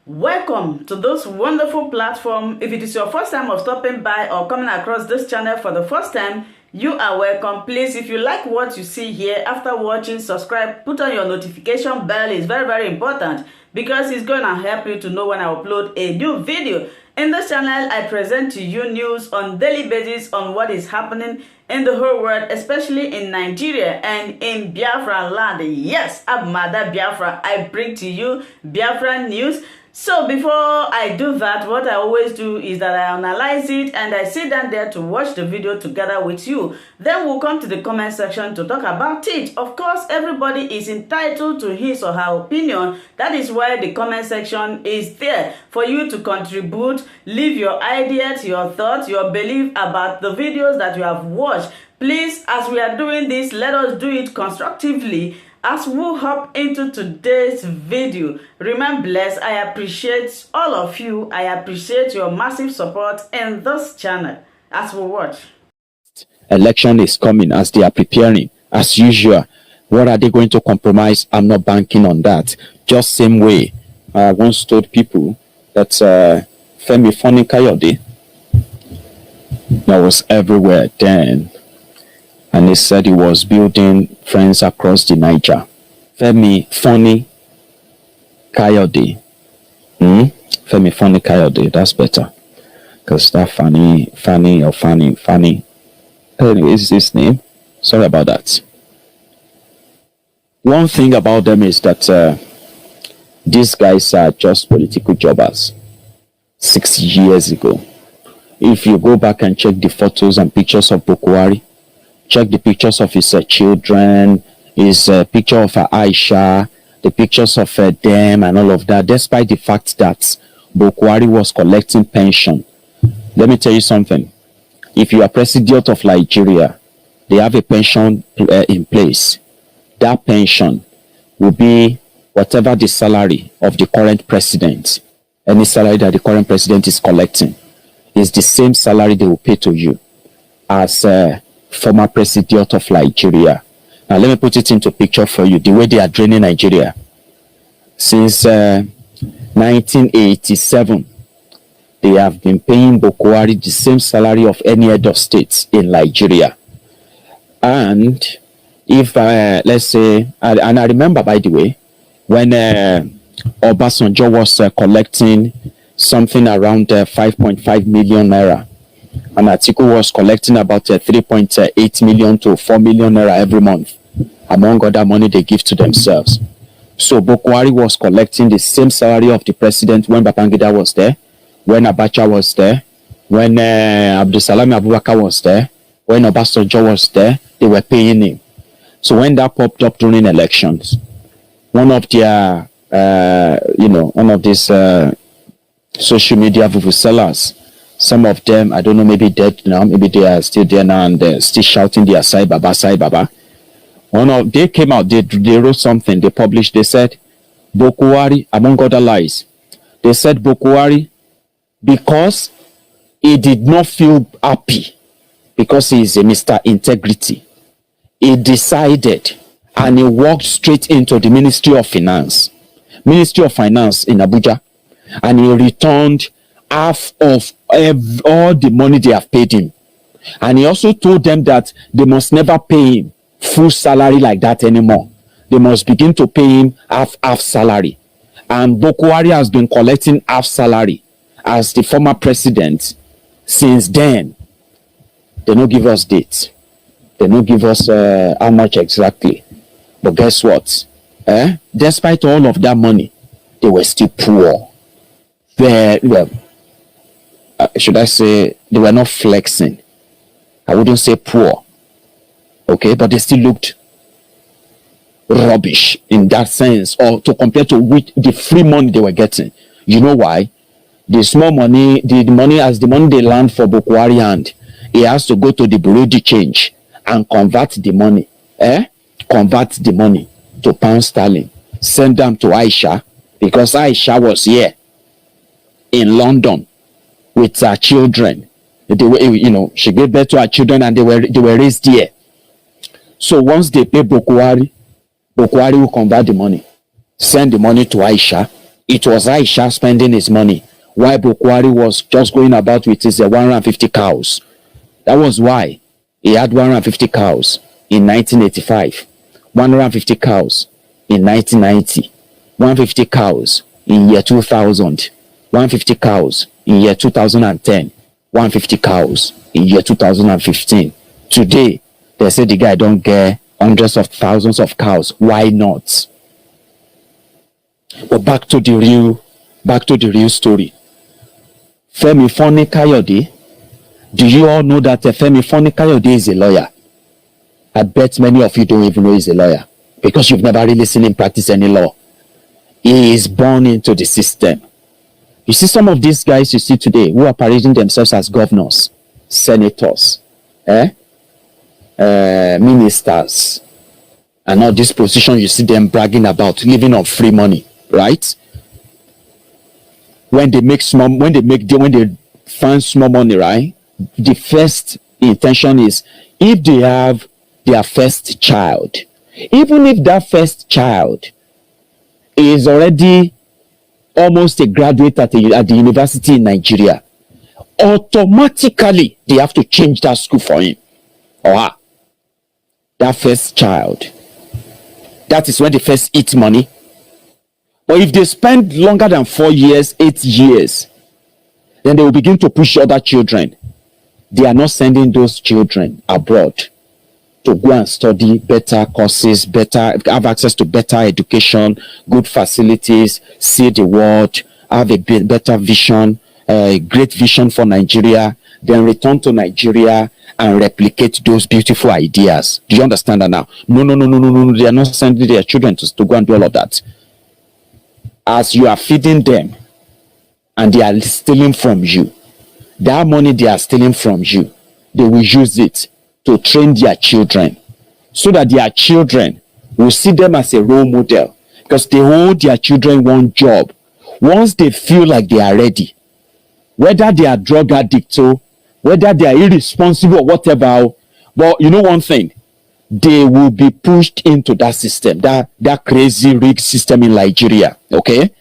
Welcome to this wonderful platform. If it is your first time of stopping by or coming across this channel for the first time, you are welcome. Please, if you like what you see here, after watching, subscribe, put on your notification bell. It's very, very important because it's going to help you to know when I upload a new video. In this channel, I present to you news on daily basis on what is happening in the whole world, especially in Nigeria and in Biafra land. Yes, I'm Mother Biafra. I bring to you Biafra news. So before I do that, what I always do is that I analyze it and I sit down there to watch the video together with you. Then we'll come to the comment section to talk about it. Of course, everybody is entitled to his or her opinion. That is why the comment section is there for you to contribute, leave your ideas, your thoughts, your belief about the videos that you have watched. Please, as we are doing this, let us do it constructively. As we hop into today's video, remain blessed. I appreciate all of you. I appreciate your massive support in this channel as we watch. Election is coming as they are preparing. As usual, what are they going to compromise? I'm not banking on that. Just same way, I once told people that Femi Kayode that was everywhere then. And he said he was building friends across the Niger. Femi Kayode. Femi Kayode, that's better. Because that Fanny. Anyway, is his name? Sorry about that. One thing about them is that these guys are just political jobbers. 6 years ago. If you go back and check the photos and pictures of Buhari, check the pictures of his children, his picture of Aisha, the pictures of them and all of that, despite the fact that Buhari was collecting pension. Let me tell you something. If you are president of Nigeria, they have a pension in place. That pension will be whatever the salary of the current president, any salary that the current president is collecting, is the same salary they will pay to you as former president of Nigeria. Now let me put it into picture for you, the way they are draining Nigeria. Since 1987, they have been paying Buhari the same salary of any other states in Nigeria. And if, let's say, and I remember, by the way, when Obasanjo was collecting something around 5.5 million naira, and Atiku was collecting about 3.8 million to 4 million naira every month, among other money they give to themselves. So Buhari was collecting the same salary of the president when Babangida was there, when Abacha was there, when Abdusalam Abubakar was there, when Obasanjo was there. They were paying him. So when that popped up during elections, one of their, one of these social media vuvuzelas, some of them, I don't know, maybe dead now, maybe they are still there now and they're still shouting their Sai Baba, Sai Baba. They came out, they wrote something, they published, they said, Buhari, among other lies, they said Buhari, because he did not feel happy, because he is a Mr. Integrity, he decided and he walked straight into the Ministry of Finance in Abuja, and he returned half of all the money they have paid him. And he also told them that they must never pay him full salary like that anymore. They must begin to pay him half salary. And Buhari has been collecting half salary as the former president since then. They don't give us dates. They don't give us how much exactly. But guess what? Despite all of that money, they were still poor. Should I say, they were not flexing. I wouldn't say poor. Okay, but they still looked rubbish in that sense, or to compare to with the free money they were getting. You know why? The small money, the money they land for Buhari, and he has to go to the bureau de change and convert the money. Convert the money to pound sterling. Send them to Aisha, because Aisha was here in London with her children. They were, she gave birth to her children and they were raised here. So once they pay Buhari will convert the money, send the money to Aisha, It was Aisha spending his money, while Bukwari was just going about with his 150 cows. That was why he had 150 cows in 1985, 150 cows in 1990, 150 cows in year 2000, 150 cows in year 2010, 150 cows in year 2015. Today, they say the guy don't get hundreds of thousands of cows. Why not? But back to the real story. Femi Kayode. Do you all know that Femi Kayode is a lawyer? I bet many of you don't even know he's a lawyer because you've never really seen him practice any law. He is born into the system. You see some of these guys you see today who are parading themselves as governors, senators, ministers, and all this position you see them bragging about living on free money, right? When they find small money, right? The first intention is if they have their first child, even if that first child is already almost a graduate at the university in Nigeria, automatically they have to change that school for him or her. That first child, that is when they first eat money. But if they spend longer than 4 years, 8 years, then they will begin to push other children. They are not sending those children abroad to go and study better courses, have access to better education, good facilities, see the world, have a better vision, a great vision for Nigeria, then return to Nigeria and replicate those beautiful ideas. Do you understand that now? No. They are not sending their children to go and do all of that. As you are feeding them and they are stealing from you, that money they are stealing from you, they will use it to train their children so that their children will see them as a role model because they hold their children one job. Once they feel like they are ready, whether they are drug addicts or whether they are irresponsible or whatever, but you know one thing, they will be pushed into that system, that crazy rigged system in Nigeria. Okay,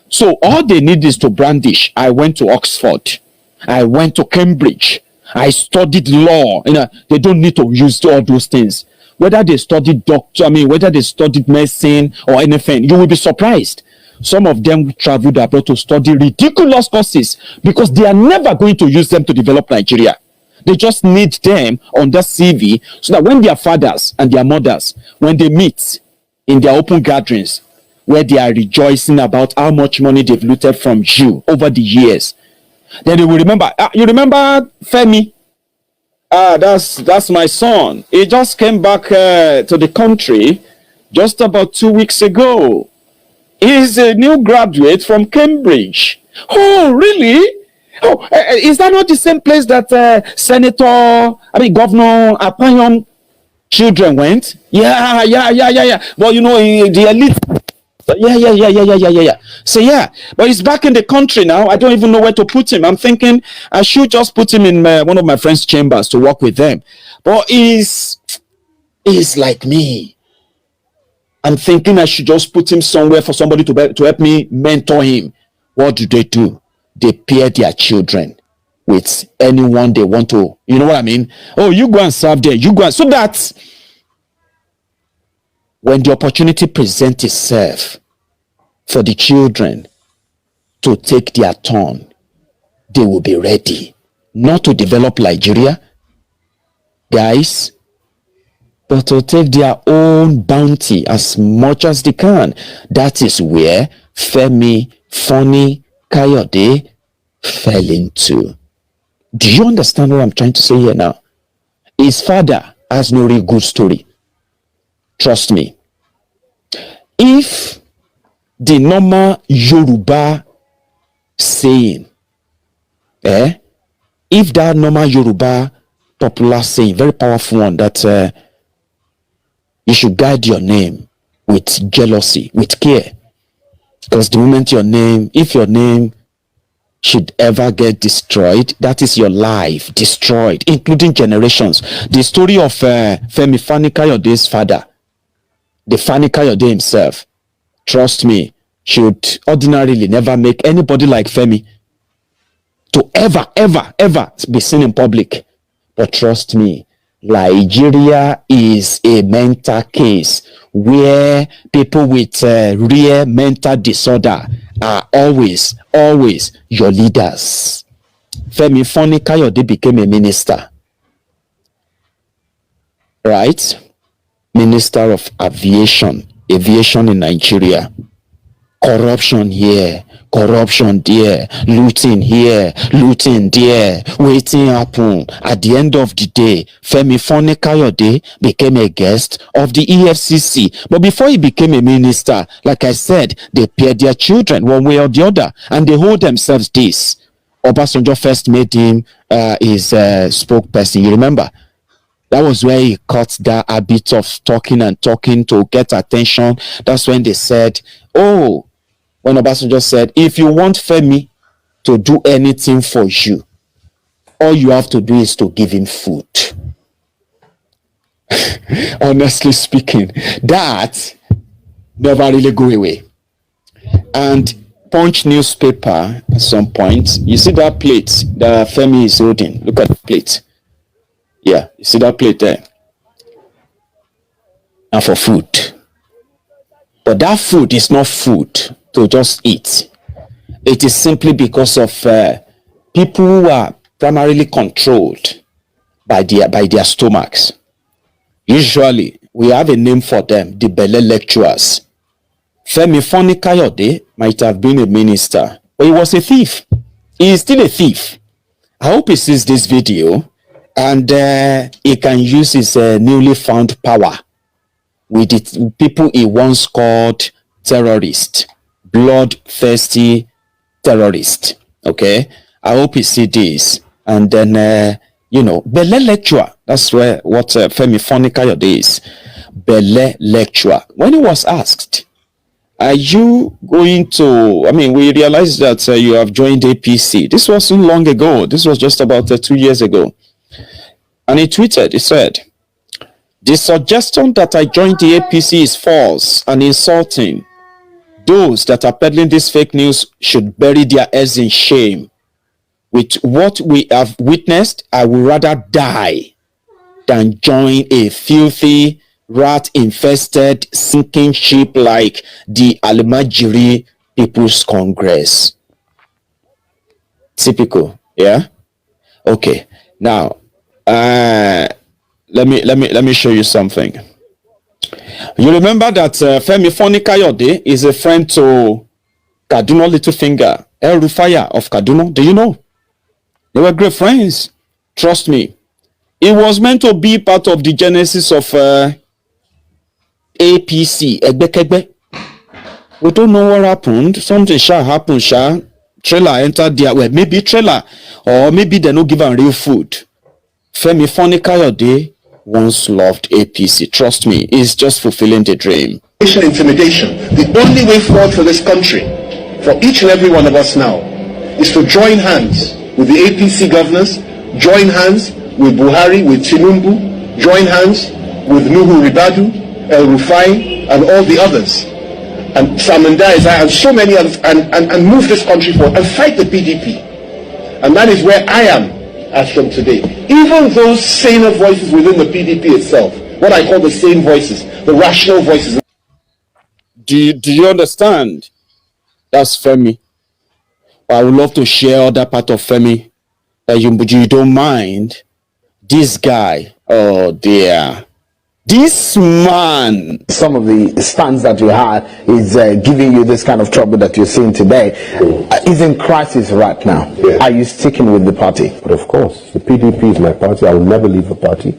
so all they need is to brandish. I went to Oxford, I went to Cambridge, I studied law. They don't need to use all those things. Whether they studied whether they studied medicine or anything, you will be surprised. Some of them traveled abroad to study ridiculous courses because they are never going to use them to develop Nigeria. They just need them on their CV so that when their fathers and their mothers, when they meet in their open gatherings, where they are rejoicing about how much money they've looted from you over the years, then they will remember. You remember Femi? That's my son. He just came back to the country just about 2 weeks ago. He's a new graduate from Cambridge. Oh, really? Oh, is that not the same place that Governor Apayon children went? Yeah. Well, you know, the elite. Yeah. So yeah, but he's back in the country now. I don't even know where to put him. I'm thinking I should just put him in one of my friends' chambers to work with them. But he's like me. I'm thinking I should just put him somewhere for somebody to help me mentor him. What do? They pair their children with anyone they want to. You know what I mean? Oh, you go and serve there. You go so that when the opportunity presents itself for the children to take their turn, they will be ready. Not to develop Nigeria, guys, but to take their own bounty as much as they can. That is where Femi Kayode fell into. Do you understand what I'm trying to say here now? His father has no real good story. Trust me. If the normal Yoruba saying, if that normal Yoruba popular saying, very powerful one, that you should guide your name with jealousy, with care. Because the moment if your name should ever get destroyed, that is your life destroyed, including generations. The story of Femi Kayode's father, the Femi Kayode himself, trust me, should ordinarily never make anybody like Femi to ever be seen in public. But trust me, Nigeria is a mental case where people with real mental disorder are always your leaders. Femi Kayode became a minister, right? Minister of aviation in Nigeria. Corruption here, corruption there, looting here, looting there, waiting happen. At the end of the day, Femi Kayode became a guest of the EFCC. But before he became a minister, like I said, they paired their children one way or the other, and they hold themselves this. Obasanjo first made him his spokesperson. You remember? That was where he caught that habit of talking to get attention. That's when they said, oh, when Obasanjo said, if you want Femi to do anything for you, all you have to do is to give him food. Honestly speaking, that never really go away. And Punch newspaper at some point, you see that plate that Femi is holding. Look at the plate. Yeah, you see that plate there? And for food. But that food is not food to just eat. It is simply because of people who are primarily controlled by their stomachs. Usually, we have a name for them, the Belle lecturers. Femi Kayode might have been a minister, but he was a thief. He is still a thief. I hope he sees this video and he can use his newly found power with the people he once called terrorists, bloodthirsty terrorists. Okay, I hope he sees this, and then Belle lecturer. That's what Femi Kayode is. Belle lecturer. When he was asked, are you going to, we realized that you have joined APC. This wasn't long ago. This was just about 2 years ago. And he tweeted, he said, the suggestion that I joined the APC is false and insulting. Those that are peddling this fake news should bury their heads in shame. With what we have witnessed, I would rather die than join a filthy, rat-infested, sinking ship like the Alimajiri People's Congress. Typical, yeah? Okay, now, let me show you something. You remember that Femi Kayode is a friend to Kaduna Littlefinger, El Rufaya of Kaduna. Do you know? They were great friends. Trust me. It was meant to be part of the genesis of APC, Egbekegbe. We don't know what happened. Something shall happen, Trailer entered there. Well, maybe trailer, or maybe they don't give them real food. Femi Kayode once loved APC. Trust me, he's just fulfilling the dream. Intimidation. The only way forward for this country, for each and every one of us now, is to join hands with the APC governors, join hands with Buhari, with Tinubu, join hands with Nuhu Ribadu, El Rufai, and all the others, and Samandai and so many others, and move this country forward and fight the PDP. And that is where I am as from today. Even those saner voices within the PDP itself, what I call the sane voices, the rational voices. Do you understand? That's Femi. I would love to share other part of Femi that you don't mind. This guy, oh dear. This man. Some of the stands that you had is giving you this kind of trouble that you're seeing today. Is in crisis right now. Yeah. Are you sticking with the party? But of course, the PDP is my party. I will never leave the party.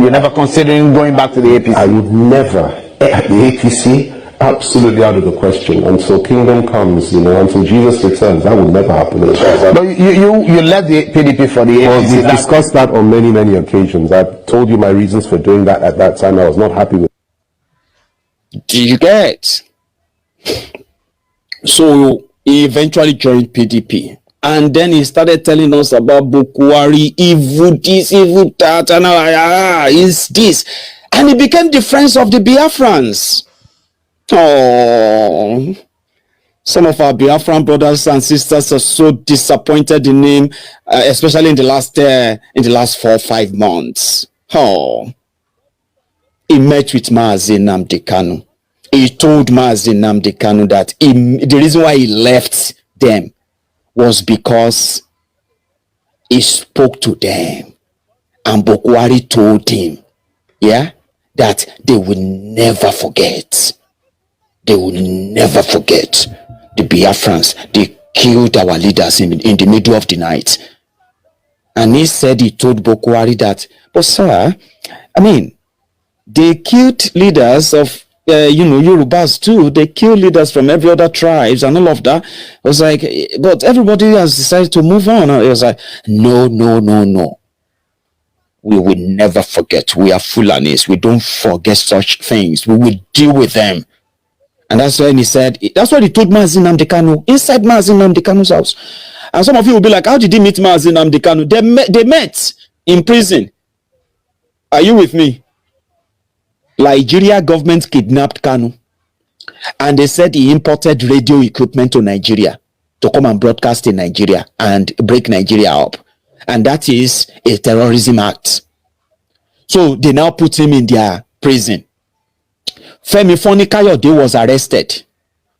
You're never considering going back to the APC? I would never. The APC, absolutely out of the question. Until kingdom comes, until Jesus returns, that will never happen. But you left the PDP for the APC. Well, we've discussed that on many, many occasions. I've told you my reasons for doing that at that time. I was not happy with. Do you get? So he eventually joined PDP. And then he started telling us about Bukwari, evil this, evil that, and is this. And he became the friends of the Biafrans. Oh, some of our Biafran brothers and sisters are so disappointed in him, especially in the last 4 or 5 months. Oh, he met with Mazi Nnamdi Kanu. He told Mazi Nnamdi Kanu that the reason why he left them was because he spoke to them, and Bokwari told him, that they will never forget. They will never forget the Biafrans. They killed our leaders in the middle of the night. And he told Bokwari that, but sir, I mean, they killed leaders of, Yorubas too. They killed leaders from every other tribes and all of that. I was like, but everybody has decided to move on. I was like, no. We will never forget. We are Fulanis. We don't forget such things. We will deal with them. And that's when that's what he told Mazi Nnamdi Kanu inside Mazi Nnamdi Kanu's house. And some of you will be like, how did he meet Mazi Nnamdi Kanu? They met in prison. Are you with me? Nigeria government kidnapped Kanu. And they said he imported radio equipment to Nigeria to come and broadcast in Nigeria and break Nigeria up. And that is a terrorism act. So they now put him in their prison. Femi Kayode was arrested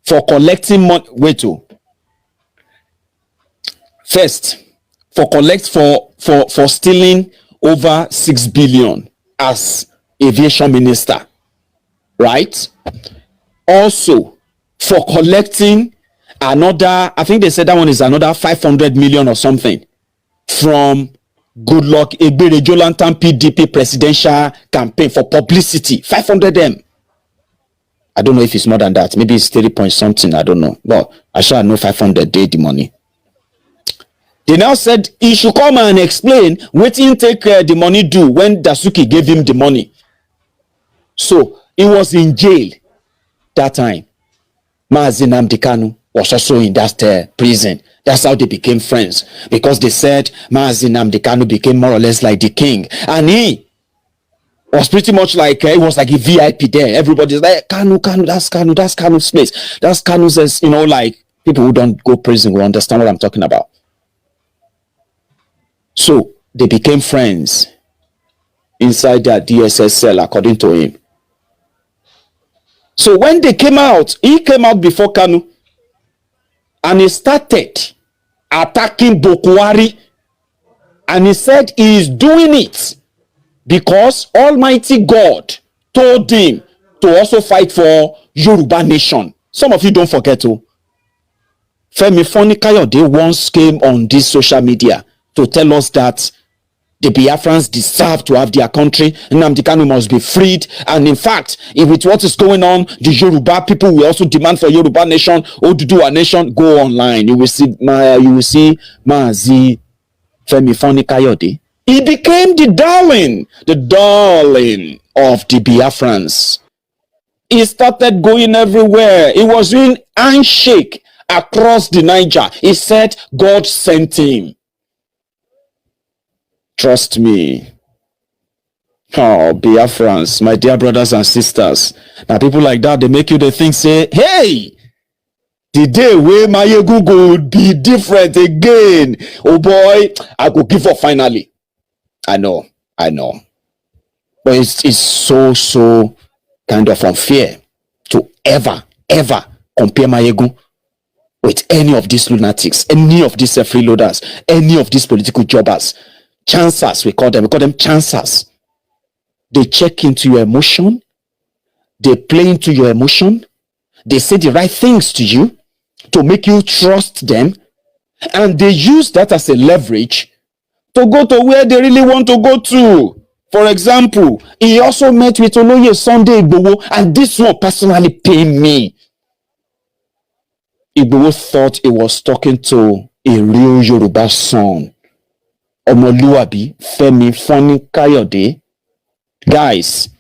for collecting money. First, for stealing over 6 billion as aviation minister, right? Also, for collecting another, I think they said that one is another 500 million or something from Goodluck Ebere Jolantan PDP presidential campaign for publicity. 500M. I don't know if it's more than that. Maybe it's 30 point something. I don't know. But I sure know 500 day the money. They now said he should come and explain what he take the money do when Dasuki gave him the money. So he was in jail that time. Mazi Nnamdi Kanu was also in that prison. That's how they became friends, because they said Mazi Nnamdi Kanu became more or less like the king, and he was pretty much like it was like a VIP there. Everybody's like Kanu, that's Kanu's place. That's Kanu's, like people who don't go prison will understand what I'm talking about. So they became friends inside that DSS cell, according to him. So when they came out, he came out before Kanu, and he started attacking Bokwari, and he said he is doing it because Almighty God told him to also fight for Yoruba nation. Some of you don't forget to. Femi Kayode once came on this social media to tell us that the Biafrans deserve to have their country. Nnamdi Kanu must be freed. And in fact, if with what is going on, the Yoruba people will also demand for Yoruba nation, Oduduwa nation. Go online. You will see Mazi Femi Kayode. He became the darling of the Biafrans. He started going everywhere. He was doing handshake across the Niger. He said God sent him. Trust me. Oh, Biafrans, my dear brothers and sisters. Now, people like that, they make you the think, say, hey, the day where my ego would be different again. Oh boy, I could give up finally. I know. But it's so kind of unfair to ever compare my ego with any of these lunatics, any of these freeloaders, any of these political jobbers. Chancers, we call them chancers. They check into your emotion. They play into your emotion. They say the right things to you to make you trust them. And they use that as a leverage to go to where they really want to go to. For example, he also met with Oloye Sunday Igboho, and this one personally pained me. Igboho thought he was talking to a real Yoruba son. Omoluabi, Femi Kayode. Guys,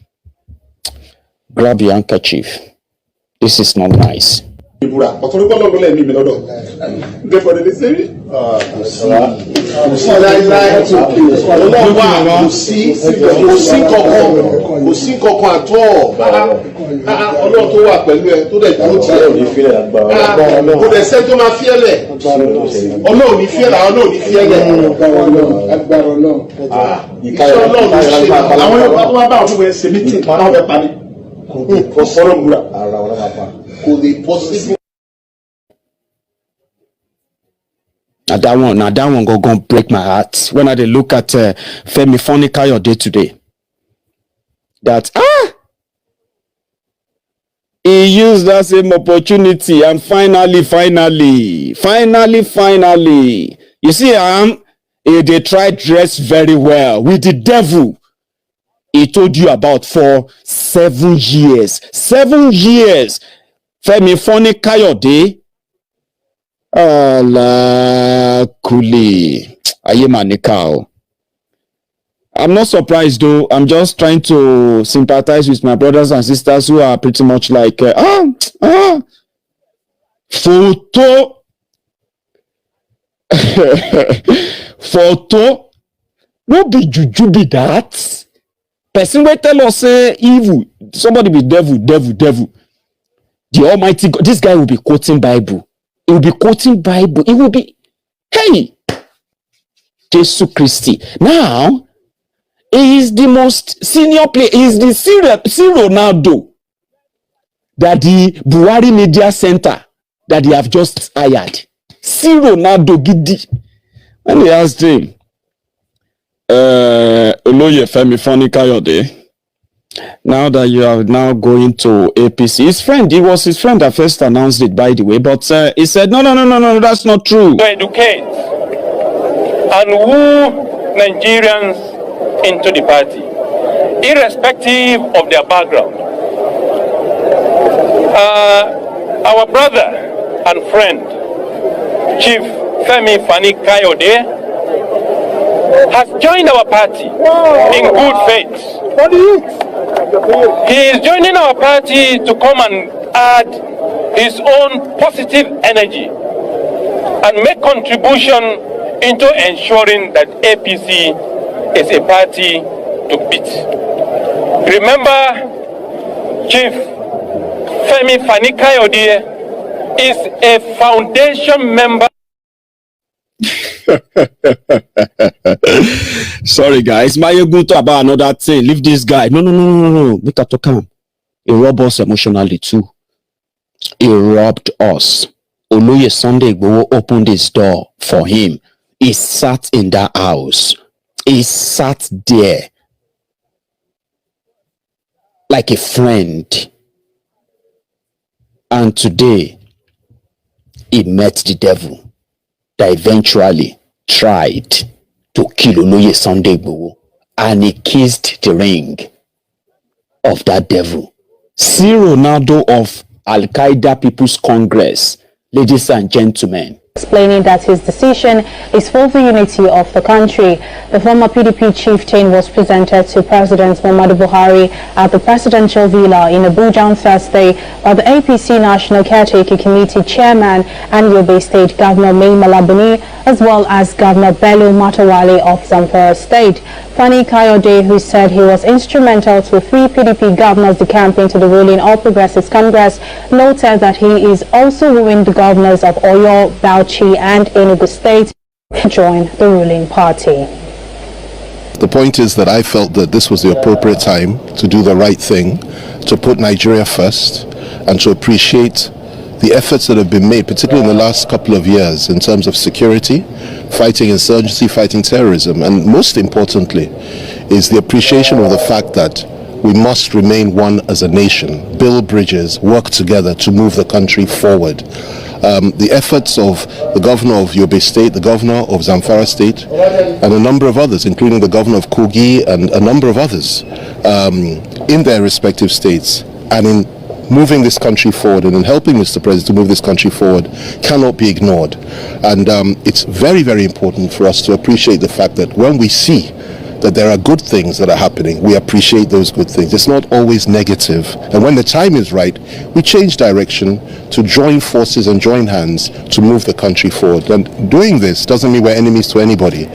grab your handkerchief. This is not nice. Ọlọ́run tó wà pẹ̀lú ẹ tó dẹ̀ dúró tiẹ̀. Kò dẹ̀ sẹ́ tó máa fiẹ́lẹ̀. Ọlọ́run ní fiẹ́lẹ̀, àwọn náà ní fiẹ́lẹ̀. Agbára Ọlọ́run. Iṣẹ́ Ọlọ́run ló ṣe. Àwọn Yorùbá tó wá bá àwọn ọmọ ẹ̀ ṣe mítìn, wọn náà fẹ́ parí. Kò lè possible. Now that one go break my heart when I dey look at Femi Kayode today. That he used that same opportunity and finally, you see, they tried dress very well with the devil. He told you about for 7 years. 7 years. Femi Kayode. Ala kuli. Ayemanikao. I'm not surprised though. I'm just trying to sympathize with my brothers and sisters who are pretty much like photo. Photo. No be juju be that. Person will tell us say evil. Somebody be devil. The Almighty God. This guy will be quoting Bible. He will be quoting Bible. It will be, hey, Jesus Christi. Now, he is the most senior player. He is the C Ronaldo that the Buhari Media Center that they have just hired. C Ronaldo Gidi. And he asked him, Oloye Femi Kayode, now that you are now going to APC, it was his friend that first announced it, by the way, but he said, no, that's not true. To educate and woo Nigerians into the party, irrespective of their background. Our brother and friend, Chief Femi Kayode, has joined our party in good faith. He is joining our party to come and add his own positive energy and make contribution into ensuring that APC is a party to beat. Remember, Chief Femi Kayode is a foundation member. Sorry guys, my go to about another thing. Leave this guy. No. Make that to come. He robbed us emotionally too. He robbed us. Oloye Sunday Igboho opened his door for him. He sat in that house. He sat there like a friend. And today, he met the devil that eventually tried to kill Oloye Sunday Igboho, and he kissed the ring of that devil. C Ronaldo of Al-Qaeda People's Congress, ladies and gentlemen. Explaining that his decision is for the unity of the country. The former PDP chieftain was presented to President Muhammadu Buhari at the presidential villa in Abuja on Thursday by the APC National Caretaker Committee Chairman and Yobe State Governor Mai Malabuni, as well as Governor Bello Matawale of Zamfara State. Femi Kayode, who said he was instrumental to 3 PDP governors decamping to the ruling All Progressives Congress, noted that he is also wooing the governors of Oyo, Bauchi and Enugu State to join the ruling party. The point is that I felt that this was the appropriate time to do the right thing, to put Nigeria first, and to appreciate the efforts that have been made, particularly in the last couple of years, in terms of security, fighting insurgency, fighting terrorism, and most importantly is the appreciation of the fact that we must remain one as a nation, build bridges, work together to move the country forward. The efforts of the governor of Yobe State, the governor of Zamfara State, and a number of others, including the governor of Kogi and a number of others in their respective states, and in moving this country forward and in helping Mr. President to move this country forward cannot be ignored. And it's very, very important for us to appreciate the fact that when we see that there are good things that are happening. We appreciate those good things. It's not always negative. And when the time is right, we change direction to join forces and join hands to move the country forward. And doing this doesn't mean we're enemies to anybody.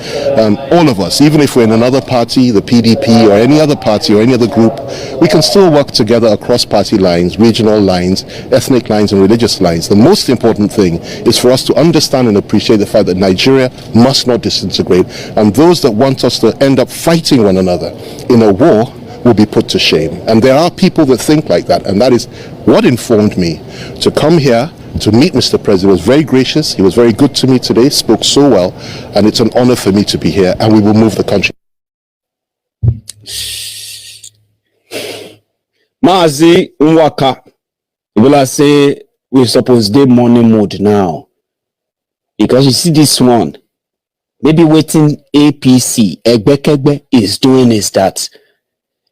All of us, even if we're in another party, the PDP or any other party or any other group, we can still work together across party lines, regional lines, ethnic lines and religious lines. The most important thing is for us to understand and appreciate the fact that Nigeria must not disintegrate, and those that want us to end up fighting one another in a war will be put to shame. And there are people that think like that, and that is what informed me to come here to meet Mr. President. He was very gracious, he was very good to me today, spoke so well, and it's an honor for me to be here, and we will move the country. Mazi Nwaka, will say we're supposed to do money mode now. Because you see this one, maybe waiting APC, Egbekegbe is doing is that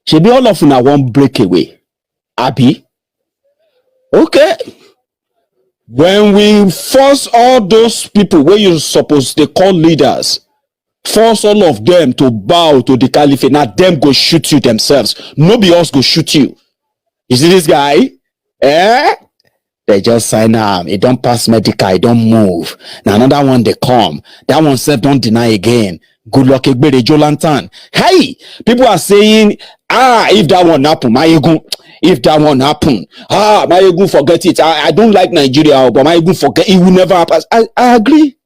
she be all of una one breakaway. Abi? Okay. When we force all those people where you supposed to call leaders, force all of them to bow to the caliphate, now them go shoot you themselves. Nobody else go shoot you. You see this guy? They just sign up. It don't pass medical. It don't move. Now another one they come. That one self don't deny again. Good luck, Egbere Joe Lantern. Hey, people are saying, if that one happen, if that one happen, forget it. I don't like Nigeria, but forget it will never happen. I agree.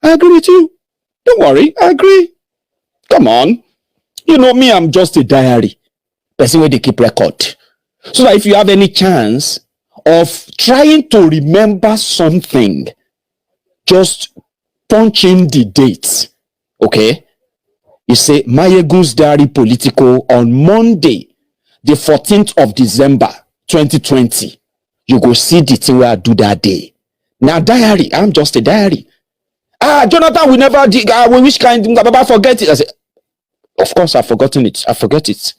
I agree with you. Don't worry. I agree. Come on. You know me, I'm just a diary. Person where they keep record. So that if you have any chance of trying to remember something, just punch in the dates. Okay? You say Mayegun's Diary Political on Monday, the 14th of December 2020. You go see the thing where I do that day. Now diary, I'm just a diary. Jonathan, we never did. We wish kind of forget it. I say, of course I've forgotten it. I forget it.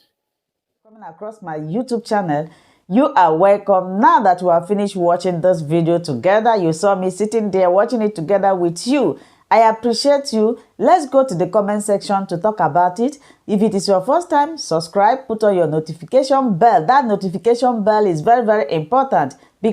Coming across my YouTube channel, you are welcome. Now that we have finished watching this video together, you saw me sitting there watching it together with you. I appreciate you. Let's go to the comment section to talk about it. If it is your first time, subscribe, put on your notification bell. That notification bell is very, very important because